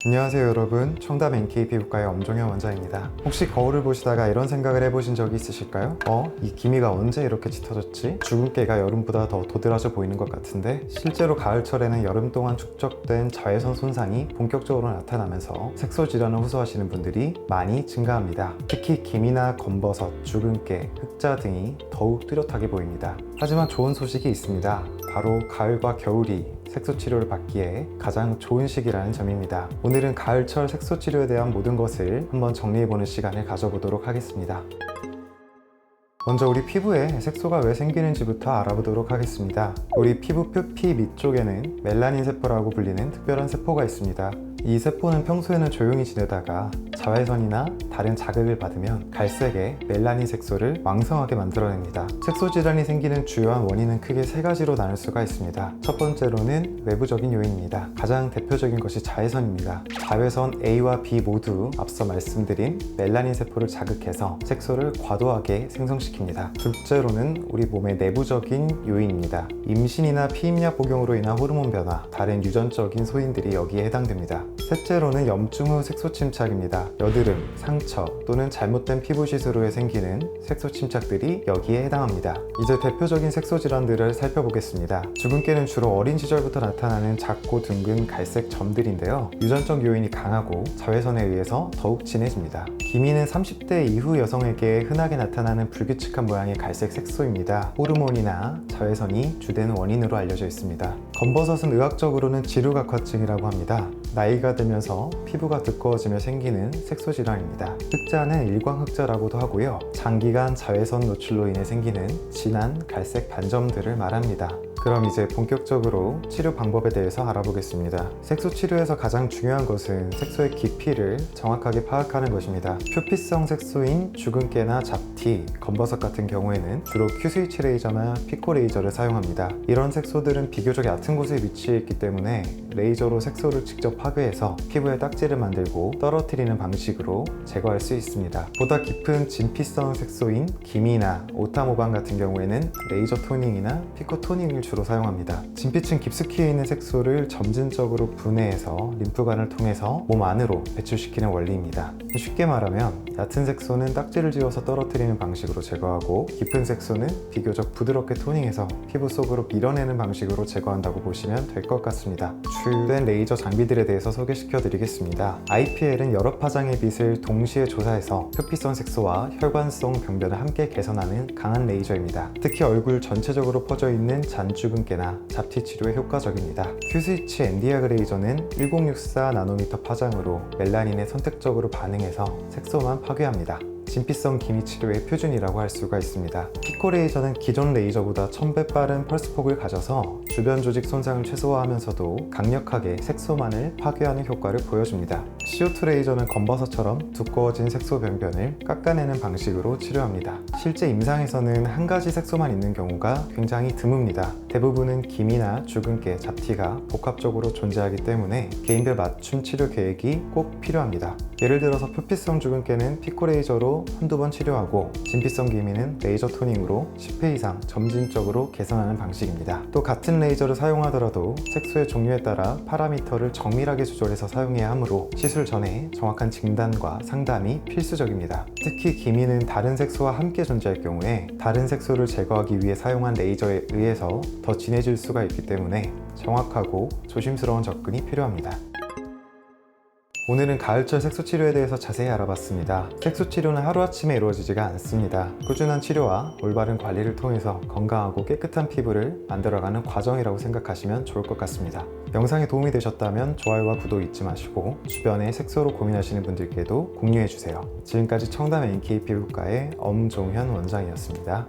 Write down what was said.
안녕하세요 여러분, 청담 NK 피부과의 엄종현 원장입니다. 혹시 거울을 보시다가 이런 생각을 해보신 적이 있으실까요? 이 기미가 언제 이렇게 짙어졌지? 주근깨가 여름보다 더 도드라져 보이는 것 같은데 실제로 가을철에는 여름 동안 축적된 자외선 손상이 본격적으로 나타나면서 색소 질환을 호소하시는 분들이 많이 증가합니다. 특히 기미나 검버섯, 주근깨, 흑자 등이 더욱 뚜렷하게 보입니다. 하지만 좋은 소식이 있습니다. 바로 가을과 겨울이 색소 치료를 받기에 가장 좋은 시기라는 점입니다. 오늘은 가을철 색소 치료에 대한 모든 것을 한번 정리해보는 시간을 가져보도록 하겠습니다. 먼저 우리 피부에 색소가 왜 생기는지부터 알아보도록 하겠습니다. 우리 피부 표피 밑쪽에는 멜라닌 세포라고 불리는 특별한 세포가 있습니다. 이 세포는 평소에는 조용히 지내다가 자외선이나 다른 자극을 받으면 갈색의 멜라닌 색소를 왕성하게 만들어냅니다. 색소 질환이 생기는 주요한 원인은 크게 세 가지로 나눌 수가 있습니다. 첫 번째로는 외부적인 요인입니다. 가장 대표적인 것이 자외선입니다. 자외선 A와 B 모두 앞서 말씀드린 멜라닌 세포를 자극해서 색소를 과도하게 생성시킵니다. 둘째로는 우리 몸의 내부적인 요인입니다. 임신이나 피임약 복용으로 인한 호르몬 변화, 다른 유전적인 소인들이 여기에 해당됩니다. 셋째로는 염증 후 색소 침착입니다. 여드름, 상처 또는 잘못된 피부 시술후에 생기는 색소 침착들이 여기에 해당합니다. 이제 대표적인 색소 질환들을 살펴보겠습니다. 주근깨는 주로 어린 시절부터 나타나는 작고 둥근 갈색 점들인데요. 유전적 요인이 강하고 자외선에 의해서 더욱 진해집니다. 기미는 30대 이후 여성에게 흔하게 나타나는 불규칙한 모양의 갈색 색소입니다. 호르몬이나 자외선이 주된 원인으로 알려져 있습니다. 검버섯은 의학적으로는 지루각화증이라고 합니다. 나이가 들면서 피부가 두꺼워지며 생기는 색소 질환입니다. 흑자는 일광흑자라고도 하고요. 장기간 자외선 노출로 인해 생기는 진한 갈색 반점들을 말합니다. 그럼 이제 본격적으로 치료 방법에 대해서 알아보겠습니다. 색소 치료에서 가장 중요한 것은 색소의 깊이를 정확하게 파악하는 것입니다. 표피성 색소인 주근깨나 잡티, 검버섯 같은 경우에는 주로 Q-스위치 레이저나 피코 레이저를 사용합니다. 이런 색소들은 비교적 얕은 곳에 위치해 있기 때문에 레이저로 색소를 직접 파괴해서 피부에 딱지를 만들고 떨어뜨리는 방식으로 제거할 수 있습니다. 보다 깊은 진피성 색소인 기미나 오타모방 같은 경우에는 레이저 토닝이나 피코 토닝을 주로 사용합니다. 진피층 깊숙이에 있는 색소를 점진적으로 분해해서 림프관을 통해서 몸 안으로 배출시키는 원리입니다. 쉽게 말하면 얕은 색소는 딱지를 지어서 떨어뜨리는 방식으로 제거하고 깊은 색소는 비교적 부드럽게 토닝해서 피부 속으로 밀어내는 방식으로 제거한다고 보시면 될 것 같습니다. 주된 레이저 장비들에 대해서 소개시켜 드리겠습니다. IPL은 여러 파장의 빛을 동시에 조사해서 표피성 색소와 혈관성 병변을 함께 개선하는 강한 레이저입니다. 특히 얼굴 전체적으로 퍼져 있는 잔주근깨나 잡티 치료에 효과적입니다. Q-스위치 엔디아그 레이저는 1064나노미터 파장으로 멜라닌에 선택적으로 반응해서 색소만 파괴합니다. 진피성 기미 치료의 표준이라고 할 수가 있습니다. 피코 레이저는 기존 레이저보다 1000배 빠른 펄스폭을 가져서 주변 조직 손상을 최소화하면서도 강력하게 색소만을 파괴하는 효과를 보여줍니다. CO2 레이저는 검버섯처럼 두꺼워진 색소 병변을 깎아내는 방식으로 치료합니다. 실제 임상에서는 한 가지 색소만 있는 경우가 굉장히 드뭅니다. 대부분은 기미나 주근깨, 잡티가 복합적으로 존재하기 때문에 개인별 맞춤 치료 계획이 꼭 필요합니다. 예를 들어서 표피성 주근깨는 피코 레이저로 한두 번 치료하고 진피성 기미는 레이저 토닝으로 10회 이상 점진적으로 개선하는 방식입니다. 또 같은 레이저를 사용하더라도 색소의 종류에 따라 파라미터를 정밀하게 조절해서 사용해야 하므로 시술 전에 정확한 진단과 상담이 필수적입니다. 특히 기미는 다른 색소와 함께 존재할 경우에 다른 색소를 제거하기 위해 사용한 레이저에 의해서 더 진해질 수가 있기 때문에 정확하고 조심스러운 접근이 필요합니다. 오늘은 가을철 색소 치료에 대해서 자세히 알아봤습니다. 색소 치료는 하루아침에 이루어지지가 않습니다. 꾸준한 치료와 올바른 관리를 통해서 건강하고 깨끗한 피부를 만들어가는 과정이라고 생각하시면 좋을 것 같습니다. 영상이 도움이 되셨다면 좋아요와 구독 잊지 마시고 주변에 색소로 고민하시는 분들께도 공유해주세요. 지금까지 청담 NK 피부과의 엄종현 원장이었습니다.